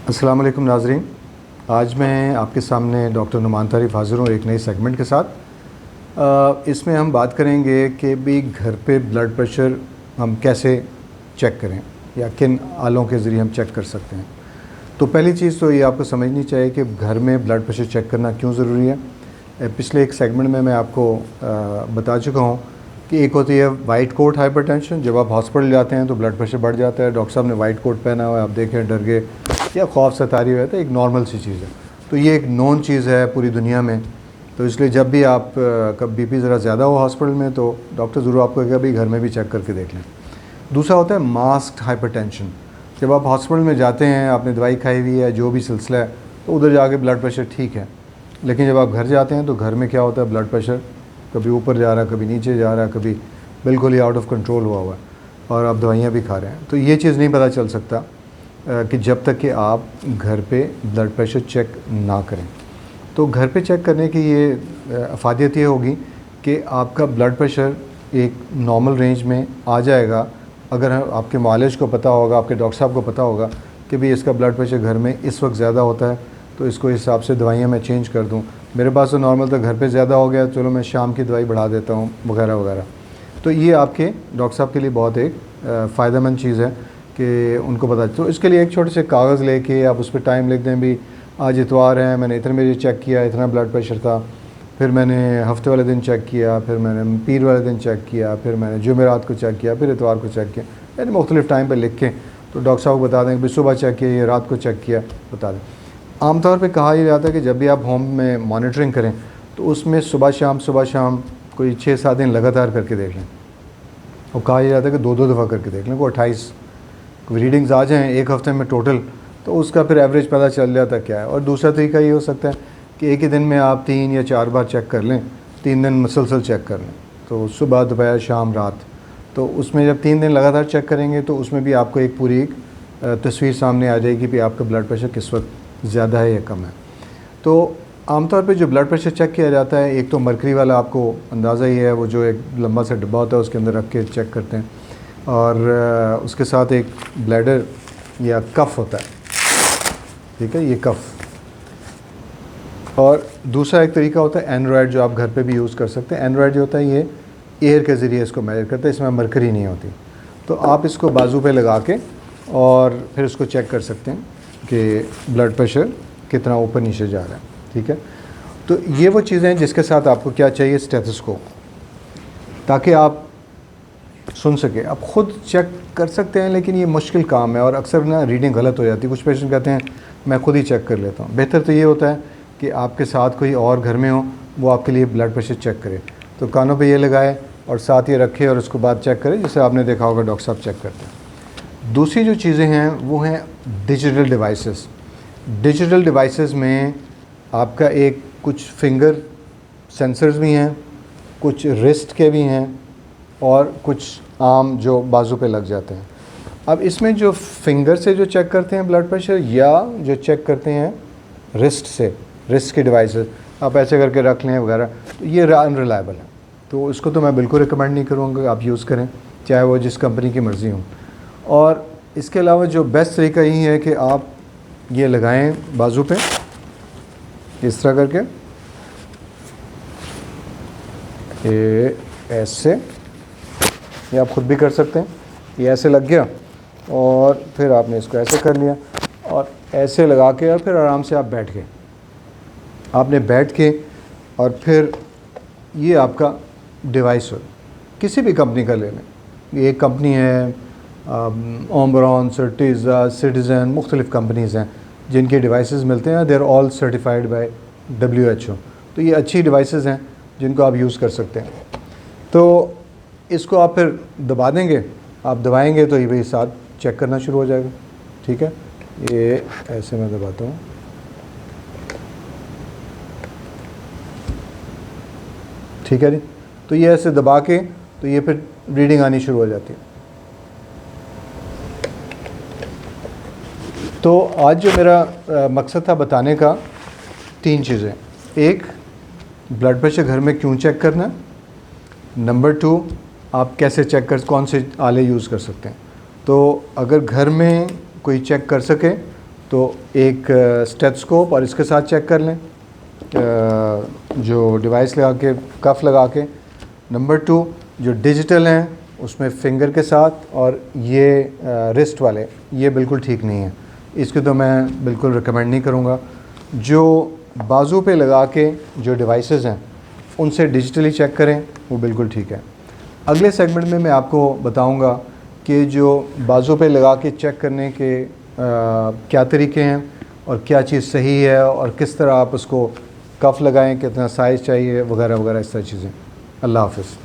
अस्सलाम वालेकुम नाज़रीन। आज मैं आपके सामने डॉक्टर नुमान तारिफ हाज़िर हूँ एक नई सेगमेंट के साथ। इसमें हम बात करेंगे कि भी घर पे ब्लड प्रेशर हम कैसे चेक करें या किन आलों के ज़रिए हम चेक कर सकते हैं। तो पहली चीज़ तो ये आपको समझनी चाहिए कि घर में ब्लड प्रेशर चेक करना क्यों ज़रूरी है। पिछले एक सेगमेंट में मैं आपको बता चुका हूँ कि एक होती है वाइट कोट हाइपरटेंशन। जब आप हॉस्पिटल जाते हैं तो ब्लड प्रेशर बढ़ जाता है, डॉक्टर साहब ने वाइट कोट पहना हुआ है, आप देखें डर गए या खौफ सतारी हुआ है, तो एक नॉर्मल सी चीज़ है। तो ये एक नॉन चीज़ है पूरी दुनिया में। तो इसलिए जब भी आप कब बीपी ज़रा ज़्यादा हो हॉस्पिटल में तो डॉक्टर ज़रूर आपको कहेगा भाई घर में भी चेक करके देख लें। दूसरा होता है मास्क्ड हाइपरटेंशन। जब आप हॉस्पिटल में जाते हैं, आपने दवाई खाई हुई है, जो भी सिलसिला है, तो उधर जाके ब्लड प्रेशर ठीक है, लेकिन जब आप घर जाते हैं तो घर में क्या होता है, ब्लड प्रेशर कभी ऊपर जा रहा है, कभी नीचे जा रहा है, कभी बिल्कुल ही आउट ऑफ कंट्रोल हुआ हुआ है और आप दवाइयाँ भी खा रहे हैं। तो ये चीज़ नहीं पता चल सकता कि जब तक कि आप घर पे ब्लड प्रेशर चेक ना करें। तो घर पे चेक करने की ये अफादियत ये होगी कि आपका ब्लड प्रेशर एक नॉर्मल रेंज में आ जाएगा अगर आपके मालिज को पता होगा, आपके डॉक्टर साहब को पता होगा कि भाई इसका ब्लड प्रेशर घर में इस वक्त ज़्यादा होता है तो इसको हिसाब से दवाइयाँ मैं चेंज कर दूँ। मेरे पास तो नॉर्मल था, घर पे ज़्यादा हो गया, चलो मैं शाम की दवाई बढ़ा देता हूँ वगैरह वगैरह। तो ये आपके डॉक्टर साहब के लिए बहुत एक फ़ायदेमंद चीज़ है कि उनको पता। तो इसके लिए एक छोटे से कागज़ लेके आप उस पर टाइम लिख दें, भी आज इतवार है, मैंने इतने बजे चेक किया, इतना ब्लड प्रेशर था, फिर मैंने हफ्ते वाले दिन चेक किया, फिर मैंने पीर वाले दिन चेक किया, फिर मैंने जुमेरात को चेक किया, फिर इतवार को चेक किया। यानी मुख्तलिफ़ टाइम पर लिख के तो डॉक्टर साहब को बता दें कि सुबह चेक किया या रात को चेक किया, बता दें। आमतौर पे कहा यह जाता है कि जब भी आप होम में मॉनिटरिंग करें तो उसमें सुबह शाम कोई 6-7 दिन लगातार करके देख लें। और कहा यह जाता है कि 2-2 दफ़ा करके देख लें। कोई 28 रीडिंग्स आ जाएँ एक हफ़्ते में टोटल, तो उसका फिर एवरेज पता चल जाता क्या है। और दूसरा तरीका ये हो सकता है कि एक ही दिन में आप 3 या 4 बार चेक कर लें, 3 दिन मुसलसल चेक कर लें, तो सुबह दोपहर शाम रात। तो उसमें जब 3 दिन लगातार चेक करेंगे तो उसमें भी आपको एक पूरी एक तस्वीर सामने आ जाएगी कि आपका ब्लड प्रेशर किस वक्त ज़्यादा है या कम है। तो आमतौर पे जो ब्लड प्रेशर चेक किया जाता है, एक तो मरकरी वाला आपको अंदाज़ा ही है, वो जो एक लंबा सा डब्बा होता है उसके अंदर रख के चेक करते हैं, और उसके साथ एक ब्लैडर या कफ़ होता है, ठीक है, ये कफ़। और दूसरा एक तरीका होता है एंड्रॉयड, जो आप घर पे भी यूज़ कर सकते हैं। एंड्रॉयड जो होता है ये एयर के ज़रिए इसको मेजर करता है, इसमें मरकरी नहीं होती। तो आप इसको बाजू पे लगा के और फिर उसको चेक कर सकते हैं कि ब्लड प्रेशर कितना ऊपर नीचे जा रहा है, ठीक है। तो ये वो चीज़ें हैं जिसके साथ आपको क्या चाहिए, स्टेथोस्कोप, ताकि आप सुन सके। आप ख़ुद चेक कर सकते हैं लेकिन ये मुश्किल काम है और अक्सर ना रीडिंग गलत हो जाती है। कुछ पेशेंट कहते हैं मैं ख़ुद ही चेक कर लेता हूँ। बेहतर तो ये होता है कि आपके साथ कोई और घर में हो, वो आपके लिए ब्लड प्रेशर चेक करे। तो कानों पे ये लगाए और साथ ये रखे और उसको बाद चेक करें, जैसे आपने देखा होगा डॉक्टर साहब चेक करते हैं। दूसरी जो चीज़ें हैं वो हैं डिजिटल डिवाइसेस। डिजिटल डिवाइसेस में आपका एक कुछ फिंगर सेंसर्स भी हैं, कुछ रिस्ट के भी हैं और कुछ आम जो बाजू पे लग जाते हैं। अब इसमें जो फिंगर से जो चेक करते हैं ब्लड प्रेशर, या जो चेक करते हैं रिस्ट से, रिस्ट के डिवाइसेस आप ऐसे करके रख लें वगैरह, तो ये अनरिलायबल है। तो इसको तो मैं बिल्कुल रिकमेंड नहीं करूँगा आप यूज़ करें, चाहे वो जिस कंपनी की मर्ज़ी हो। और इसके अलावा जो बेस्ट तरीका यही है कि आप ये लगाएं बाजू पे इस तरह करके, ये ऐसे, ये आप ख़ुद भी कर सकते हैं। ये ऐसे लग गया और फिर आपने इसको ऐसे कर लिया और ऐसे लगा के और फिर आराम से आप बैठ गए। आपने बैठ के और फिर ये आपका डिवाइस हो, किसी भी कंपनी का ले लें। ये एक कंपनी है ओमब्रॉन, सर्टिज़ा, सिटीज़न, मुख्तलिफ़ कंपनीज़ हैं जिनके डिवाइसेस मिलते हैं। They are all certified by WHO। तो ये अच्छी डिवाइसेस हैं जिनको आप यूज़ कर सकते हैं। तो इसको आप फिर दबा देंगे, आप दबाएंगे तो ये भी साथ चेक करना शुरू हो जाएगा, ठीक है। ये ऐसे मैं दबाता हूँ, ठीक है जी। तो ये ऐसे दबा के तो ये फिर रीडिंग आनी शुरू हो जाती है। तो आज जो मेरा मकसद था बताने का, 3 चीज़ें। एक, ब्लड प्रेशर घर में क्यों चेक करना। नंबर 2, आप कैसे चेक कर, कौन से आले यूज़ कर सकते हैं। तो अगर घर में कोई चेक कर सके तो एक स्टेथोस्कोप और इसके साथ चेक कर लें, जो डिवाइस लगा के, कफ लगा के। नंबर 2 जो डिजिटल हैं उसमें फिंगर के साथ, और ये रिस्ट वाले, ये बिल्कुल ठीक नहीं है, इसको तो मैं बिल्कुल रिकमेंड नहीं करूँगा। जो बाजू पे लगा के जो डिवाइसेस हैं उनसे डिजिटली चेक करें, वो बिल्कुल ठीक है। अगले सेगमेंट में मैं आपको बताऊंगा कि जो बाजू पे लगा के चेक करने के क्या तरीके हैं और क्या चीज़ सही है, और किस तरह आप उसको कफ लगाएं, कितना साइज़ चाहिए, वगैरह वगैरह, इस तरह चीज़ें। अल्लाह हाफ़िज़।